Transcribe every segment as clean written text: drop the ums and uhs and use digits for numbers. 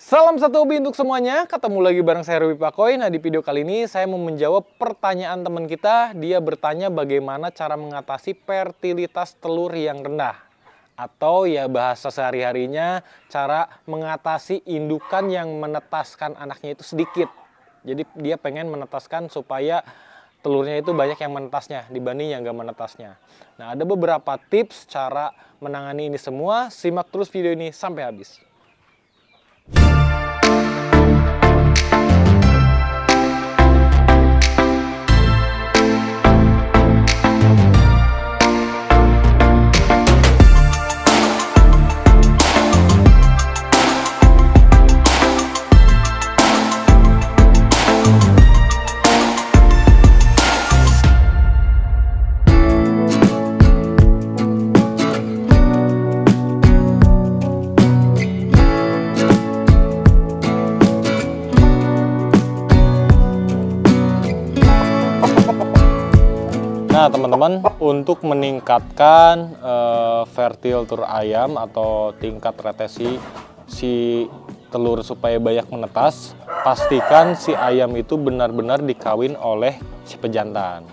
Salam satu hobi untuk semuanya, ketemu lagi bareng saya Ruby Pakoy. Nah, di video kali ini saya mau menjawab pertanyaan teman kita. Dia bertanya bagaimana cara mengatasi fertilitas telur yang rendah. Atau ya bahasa sehari-harinya, cara mengatasi indukan yang menetaskan anaknya itu sedikit. Jadi dia pengen menetaskan supaya telurnya itu banyak yang menetasnya dibanding yang gak menetasnya. Nah, ada beberapa tips cara menangani ini semua. Simak terus video ini sampai habis. Nah teman-teman, untuk meningkatkan fertil telur ayam atau tingkat retesi si telur supaya banyak menetas, pastikan si ayam itu benar-benar dikawin oleh si pejantan.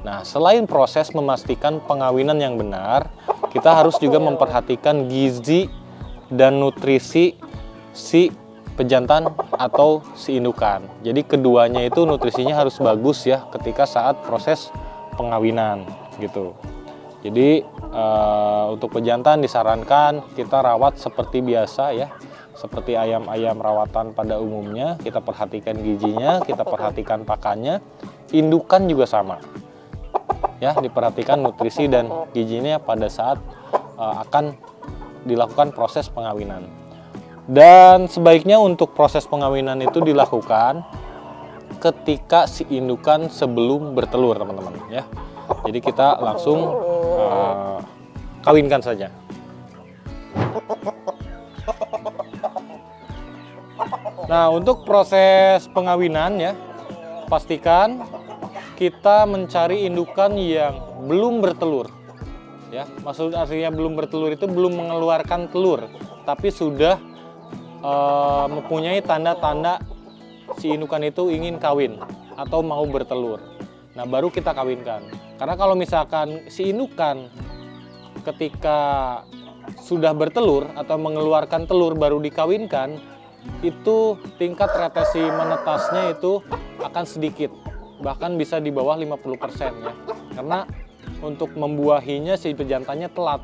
Nah, selain proses memastikan pengawinan yang benar, kita harus juga memperhatikan gizi dan nutrisi si pejantan atau si indukan. Jadi keduanya itu nutrisinya harus bagus ya ketika saat proses pengawinan gitu. Jadi untuk pejantan disarankan kita rawat seperti biasa ya, seperti ayam-ayam rawatan pada umumnya. Kita perhatikan gizinya, kita perhatikan pakannya. Indukan juga sama ya, diperhatikan nutrisi dan gizinya pada saat akan dilakukan proses pengawinan. Dan sebaiknya untuk proses pengawinan itu dilakukan ketika si indukan sebelum bertelur, teman-teman ya. Jadi kita langsung kawinkan saja. Nah, untuk proses pengawinan ya, pastikan kita mencari indukan yang belum bertelur ya. Maksud artinya belum bertelur itu belum mengeluarkan telur, tapi sudah mempunyai tanda-tanda si indukan itu ingin kawin atau mau bertelur. Nah, baru kita kawinkan. Karena kalau misalkan si indukan ketika sudah bertelur atau mengeluarkan telur baru dikawinkan, itu tingkat retesi menetasnya itu akan sedikit, bahkan bisa di bawah 50% ya. Karena untuk membuahinya si pejantannya telat,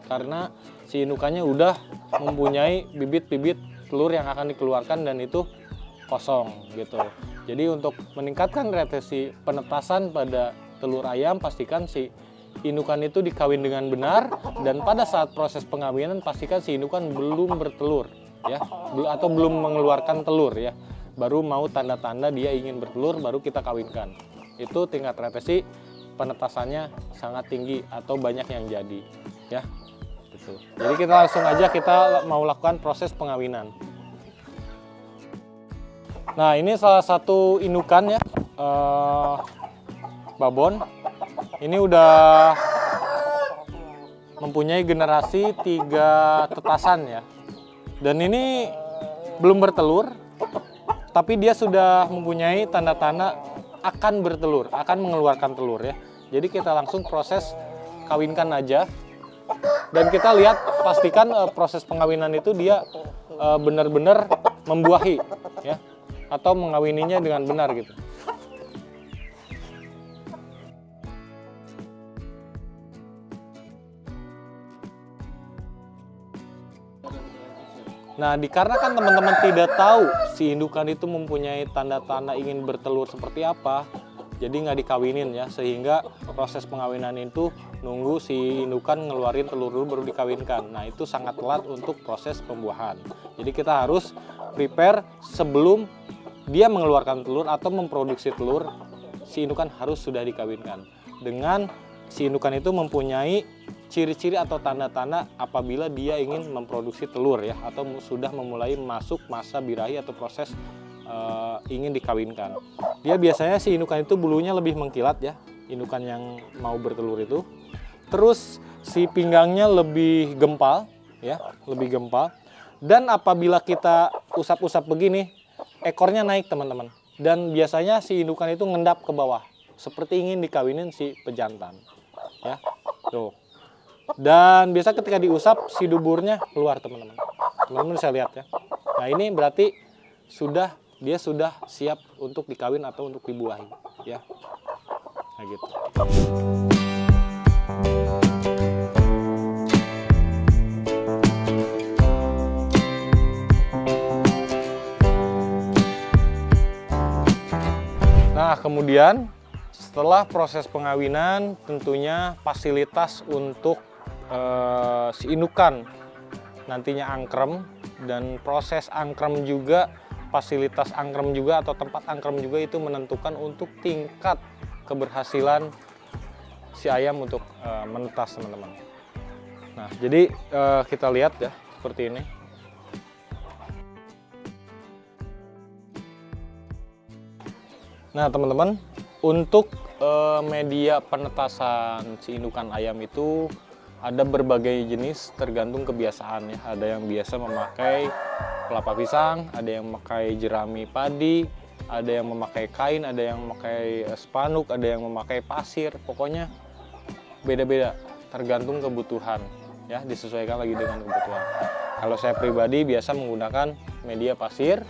karena si indukannya udah mempunyai bibit-bibit telur yang akan dikeluarkan dan itu kosong gitu. Jadi untuk meningkatkan retesi penetasan pada telur ayam, pastikan si indukan itu dikawin dengan benar, dan pada saat proses pengawinan pastikan si indukan belum bertelur ya, atau belum mengeluarkan telur ya. Baru mau tanda-tanda dia ingin bertelur, baru kita kawinkan. Itu tingkat retesi penetasannya sangat tinggi atau banyak yang jadi ya. Gitu. Jadi kita langsung aja kita mau lakukan proses pengawinan. Nah, ini salah satu indukan ya, babon. Ini udah mempunyai generasi 3 tetasan ya. Dan ini belum bertelur, tapi dia sudah mempunyai tanda-tanda akan bertelur, akan mengeluarkan telur ya. Jadi kita langsung proses kawinkan aja. Dan kita lihat, pastikan proses pengawinan itu dia benar-benar membuahi ya, atau mengawininya dengan benar gitu. Nah, dikarenakan teman-teman tidak tahu si indukan itu mempunyai tanda-tanda ingin bertelur seperti apa, jadi nggak dikawinin ya, sehingga proses pengawinan itu nunggu si indukan ngeluarin telur dulu baru dikawinkan. Nah, itu sangat telat untuk proses pembuahan. Jadi kita harus prepare sebelum dia mengeluarkan telur atau memproduksi telur, si indukan harus sudah dikawinkan. Dengan si indukan itu mempunyai ciri-ciri atau tanda-tanda apabila dia ingin memproduksi telur ya, atau sudah memulai masuk masa birahi atau proses ingin dikawinkan. Dia biasanya si indukan itu bulunya lebih mengkilat ya, indukan yang mau bertelur itu. Terus si pinggangnya lebih gempal ya, lebih gempal. Dan apabila kita usap-usap begini, ekornya naik teman-teman. Dan biasanya si indukan itu ngendap ke bawah, seperti ingin dikawinin si pejantan. Ya, tuh. Dan biasa ketika diusap si duburnya keluar teman-teman. Teman-teman bisa lihat ya. Nah ini berarti dia sudah siap untuk dikawin atau untuk dibuahi, ya. Nah gitu. Nah, kemudian setelah proses pengawinan, tentunya fasilitas untuk si indukan nantinya angkrem, dan proses angkrem juga, fasilitas angkrem juga atau tempat angkrem juga itu menentukan untuk tingkat keberhasilan si ayam untuk menetas teman-teman. Nah, jadi kita lihat ya seperti ini. Nah teman-teman, untuk media penetasan si indukan ayam itu ada berbagai jenis tergantung kebiasaan ya. Ada yang biasa memakai kelapa pisang, ada yang memakai jerami padi, ada yang memakai kain, ada yang memakai spanduk, ada yang memakai pasir. Pokoknya beda-beda tergantung kebutuhan ya, disesuaikan lagi dengan kebutuhan. Kalau saya pribadi biasa menggunakan media pasir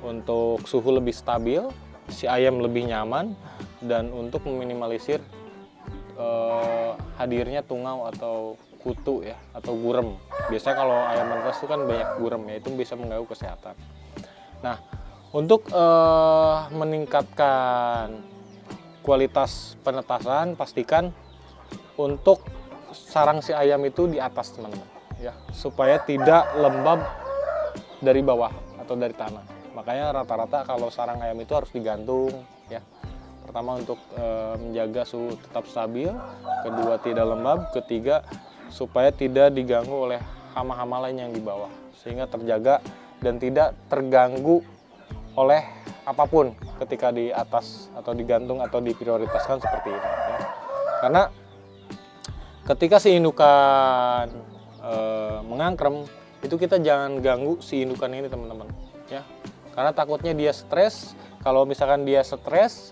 untuk suhu lebih stabil, si ayam lebih nyaman, dan untuk meminimalisir hadirnya tungau atau kutu ya, atau gurem. Biasanya kalau ayam menetas itu kan banyak gurem ya, itu bisa mengganggu kesehatan. Nah, untuk meningkatkan kualitas penetasan, pastikan untuk sarang si ayam itu di atas teman-teman ya, supaya tidak lembab dari bawah atau dari tanah. Makanya rata-rata kalau sarang ayam itu harus digantung ya. Pertama untuk menjaga suhu tetap stabil, kedua tidak lembab, ketiga supaya tidak diganggu oleh hama-hama lain yang di bawah, sehingga terjaga dan tidak terganggu oleh apapun ketika di atas atau digantung atau diprioritaskan seperti ini ya. Karena ketika si indukan mengangkrem, itu kita jangan ganggu si indukan ini teman-teman ya. Karena takutnya dia stres. Kalau misalkan dia stres,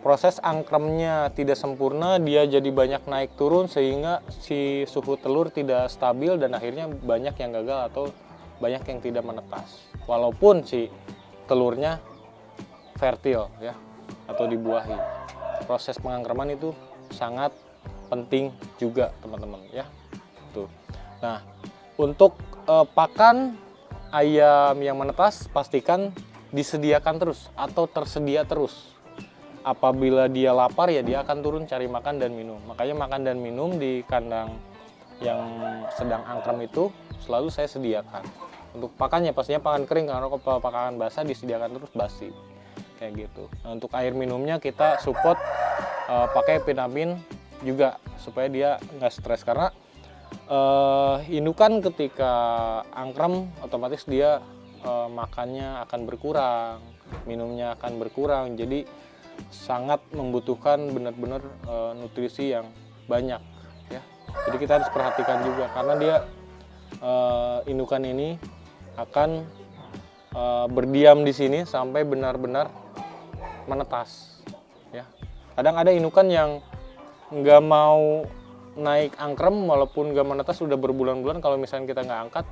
proses angkremnya tidak sempurna, dia jadi banyak naik turun sehingga si suhu telur tidak stabil dan akhirnya banyak yang gagal atau banyak yang tidak menetas. Walaupun si telurnya fertil ya atau dibuahi. Proses pengangkreman itu sangat penting juga teman-teman ya. Tuh. Nah, untuk pakan ayam yang menetas pastikan disediakan terus atau tersedia terus. Apabila dia lapar ya dia akan turun cari makan dan minum. Makanya makan dan minum di kandang yang sedang angkrem itu selalu saya sediakan. Untuk pakannya pastinya pakan kering, karena kalau pakan basah disediakan terus basi. Kayak gitu. Nah, untuk air minumnya kita support pakai vitamin juga supaya dia nggak stres, karena indukan ketika angkrem otomatis dia makannya akan berkurang, minumnya akan berkurang, jadi sangat membutuhkan benar-benar nutrisi yang banyak ya. Jadi kita harus perhatikan juga karena dia indukan ini akan berdiam di sini sampai benar-benar menetas ya. Kadang ada indukan yang nggak mau naik angkrem walaupun nggak menetas sudah berbulan-bulan, kalau misalnya kita nggak angkat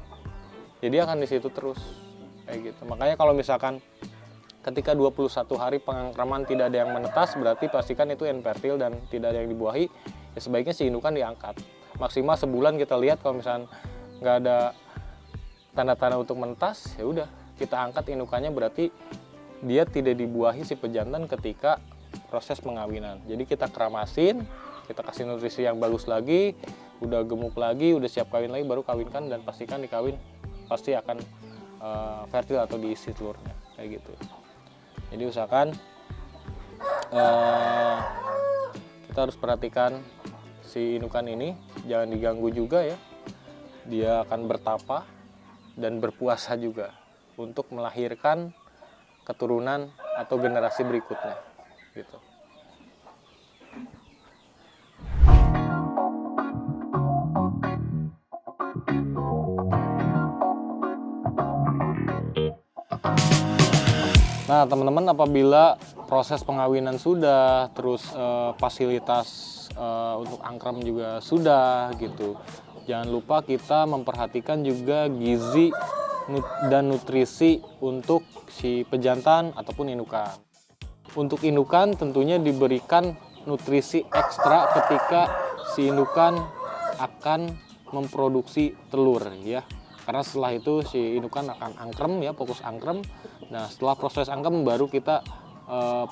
jadi akan di situ terus kayak gitu. Makanya kalau misalkan ketika 21 hari pengangkraman tidak ada yang menetas, berarti pastikan itu infertil dan tidak ada yang dibuahi. Ya sebaiknya si indukan diangkat. Maksimal sebulan kita lihat, kalau misalkan nggak ada tanda-tanda untuk menetas, ya udah kita angkat indukannya, berarti dia tidak dibuahi si pejantan ketika proses pengawinan. Jadi kita keramasin, kita kasih nutrisi yang bagus lagi, udah gemuk lagi, udah siap kawin lagi, baru kawinkan dan pastikan dikawin pasti akan fertil atau diisi telurnya kayak gitu. Jadi usahakan kita harus perhatikan si indukan ini jangan diganggu juga ya. Dia akan bertapa dan berpuasa juga untuk melahirkan keturunan atau generasi berikutnya gitu. Nah, teman-teman, apabila proses pengawinan sudah, terus fasilitas untuk angkrem juga sudah gitu, jangan lupa kita memperhatikan juga gizi dan nutrisi untuk si pejantan ataupun indukan. Untuk indukan tentunya diberikan nutrisi ekstra ketika si indukan akan memproduksi telur ya. Karena setelah itu si indukan akan angkrem ya, fokus angkrem. Nah, setelah proses angkrem baru kita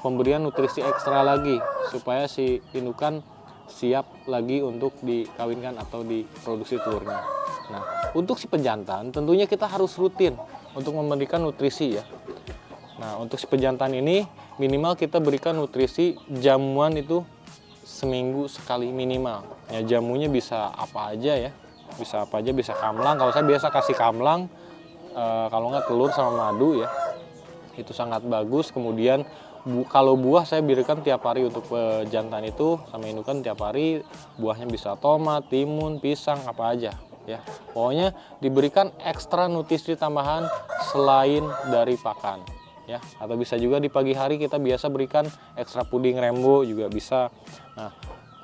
pemberian nutrisi ekstra lagi supaya si indukan siap lagi untuk dikawinkan atau diproduksi telurnya. Nah, untuk si pejantan tentunya kita harus rutin untuk memberikan nutrisi ya. Nah, untuk si pejantan ini minimal kita berikan nutrisi jamuan itu seminggu sekali minimal. Ya, jamunya bisa apa aja ya. Bisa apa aja, bisa kamlang. Kalau saya biasa kasih kamlang, kalau nggak telur sama madu ya, itu sangat bagus. Kemudian kalau buah saya berikan tiap hari untuk pejantan itu sama indukan tiap hari. Buahnya bisa tomat, timun, pisang, apa aja ya. Pokoknya diberikan ekstra nutrisi tambahan selain dari pakan ya. Atau bisa juga di pagi hari kita biasa berikan ekstra puding rembo juga bisa. Nah,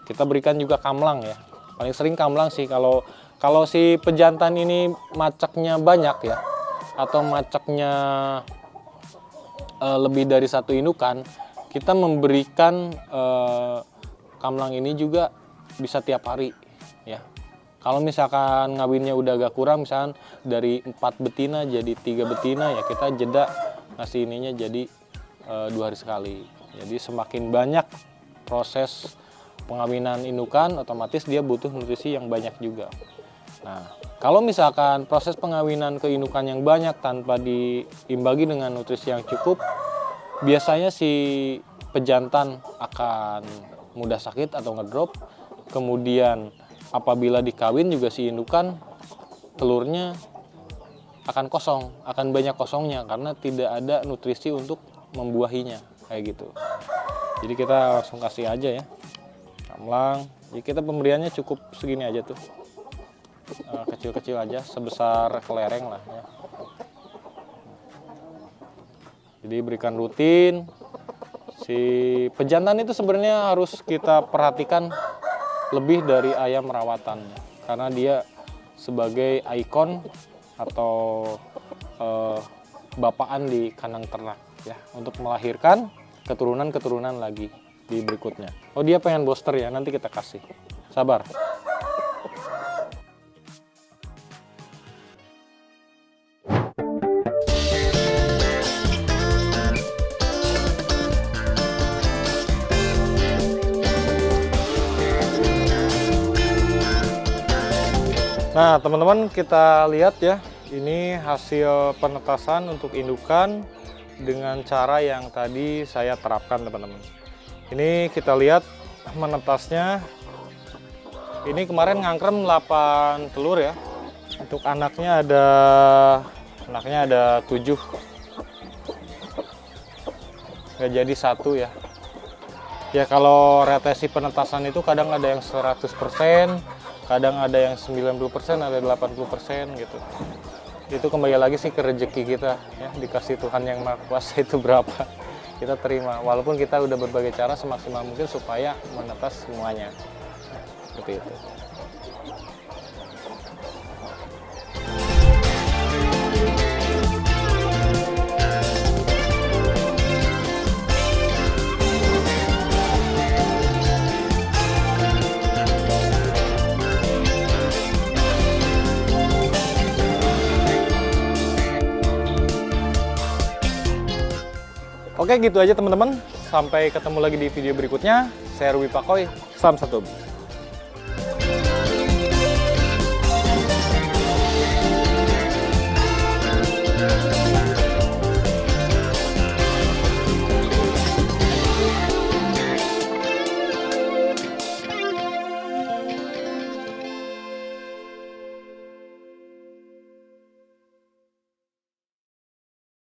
kita berikan juga kamlang ya. Paling sering kamlang sih kalau si pejantan ini macaknya banyak ya, atau macaknya lebih dari satu indukan, kita memberikan kamlang ini juga bisa tiap hari ya. Kalau misalkan ngawinnya udah agak kurang, misalkan dari 4 betina jadi 3 betina ya, kita jeda ngasih ininya jadi 2 hari sekali. Jadi semakin banyak proses pengawinan indukan, otomatis dia butuh nutrisi yang banyak juga. Nah, kalau misalkan proses pengawinan ke indukan yang banyak tanpa diimbangi dengan nutrisi yang cukup, biasanya si pejantan akan mudah sakit atau ngedrop. Kemudian apabila dikawin juga si indukan telurnya akan kosong, akan banyak kosongnya karena tidak ada nutrisi untuk membuahinya kayak gitu. Jadi kita langsung kasih aja ya kamlang. Jadi kita pemberiannya cukup segini aja tuh. Kecil-kecil aja sebesar kelereng lah ya. Jadi berikan rutin. Si pejantan itu sebenarnya harus kita perhatikan lebih dari ayam rawatan karena dia sebagai ikon atau bapaan di kandang ternak ya, untuk melahirkan keturunan-keturunan lagi di berikutnya. Oh, dia pengen booster ya, nanti kita kasih. Sabar. Nah, teman-teman, kita lihat ya, ini hasil penetasan untuk indukan dengan cara yang tadi saya terapkan, teman-teman. Ini kita lihat menetasnya. Ini kemarin ngangkrem 8 telur ya. Untuk anaknya ada 7. Nggak jadi 1 ya. Ya, kalau retesi penetasan itu kadang ada yang 100%, kadang ada yang 90%, ada 80% gitu. Itu kembali lagi sih ke rezeki kita ya, dikasih Tuhan yang Maha Kuasa itu berapa kita terima, walaupun kita udah berbagai cara semaksimal mungkin supaya menetas semuanya seperti itu. Oke, gitu aja teman-teman. Sampai ketemu lagi di video berikutnya. Saya Ruby Pakoy. Salam satu.